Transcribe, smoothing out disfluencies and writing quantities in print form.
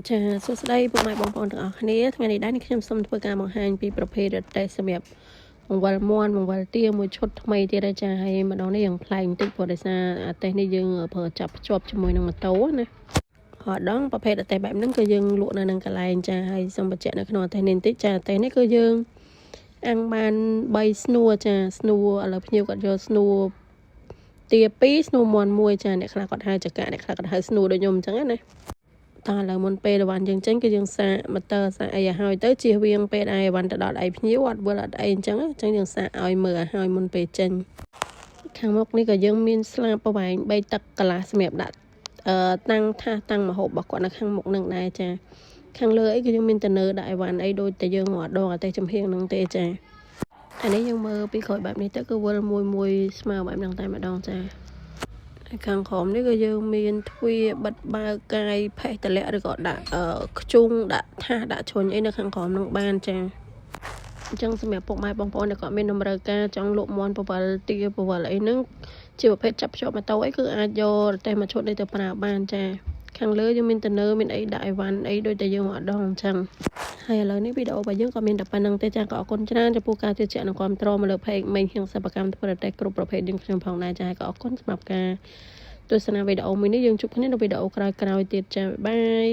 ចាសួស្តីពុកម៉ែបងប្អូនទាំងអស់គ្នាថ្ងៃនេះដែរនេះខ្ញុំសូមធ្វើការបង្ហាញពីប្រភេទរទេះសម្រាប់បង្វិលមាន់បង្វិលទាមួយឈុតថ្មីទៀតហើយចាហើយម្ដងនេះយើងប្លែកបន្តិចព្រោះដោយសាររទេះនេះយើងប្រើចាប់ភ្ជាប់ជាមួយនឹងម៉ូតូណាហើយដងប្រភេទរទេះបែបហ្នឹងគឺយើងលក់នៅនឹងកន្លែងចាហើយសូមបញ្ជាក់នៅក្នុងរទេះនេះបន្តិចចារទេះនេះគឺយើងអាំងបាន3ស្នួរចាស្នួរឥឡូវភ្ញៀវគាត់យកស្នួរទា2ស្នួរមាន់1ចាអ្នកខ្លះគាត់ហៅចកាអ្នកខ្លះគាត់ហៅស្នួរដូចខ្ញុំអញ្ចឹងណាតើឥឡូវមុនពេលរវ៉ាន់យើងចេញគឺយើងសាកម៉ូទ័រសាកអីឲ្យហើយទៅជៀសវាងពេលឯរវ៉ាន់ទៅដល់ឯភ្ញៀវអត់វិលអត់អីអញ្ចឹងយើងសាកឲ្យមើលឲ្យហើយមុនពេលចេញខាងមុខនេះក៏យើងមានស្លាបប្រវែង3តឹកកន្លះសម្រាប់ដាក់តាំងថាសតាំងម្ហូបរបស់គាត់នៅខាងមុខនឹងដែរចាខាងលើអីគឺយើងមានតនើដាក់អីវ៉ាន់អីដូចតែយើងមកដងអតេចំហៀងនឹងទេចាអានេះយើងមើលពីក្រោយបែបនេះទៅគឺវិលមួយស្មើបែបហ្នឹងតែម្ដងចាខាងក្រោមនេះក៏យើងមានទ្វារបិទបើកកាយផេះតម្លាក់ឬក៏ដាក់ខ្ជុងដាក់ថាសដាក់ជ្រុញអីនៅខាងក្រោមនឹងបានចាអញ្ចឹងសម្រាប់ពុកម៉ែបងប្អូនដែលគាត់មានតម្រូវការចង់លក់មាន់ពវល់ទាពវល់អីហ្នឹងជាប្រភេទចាប់ភ្ជាប់ម៉ូតូអីគឺអាចយករទេះមួយឈុតនេះទៅប្រើបានចាខាងលើយើងមានតនើមានអីដាក់អីវ៉ាន់អីដូចតែយើងមកដងអញ្ចឹងហើយឥឡូវនេះវីដេអូរបស់យើងក៏មានតែប៉ុណ្្នឹងទេចាក៏អរគុណច្រើនចំពោះការជឿជាក់និងគាំទ្រមកលើ page មេងហៀងសិប្បកម្មធ្វើរទេះគ្រប់ប្រភេទយើងខ្ញុំផងដែរចាក៏អរគុណសម្រាប់ការទស្សនាវីដេអូមួយនេះយើងជួបគ្នានៅវីដេអូក្រោយៗទៀតចាបាយ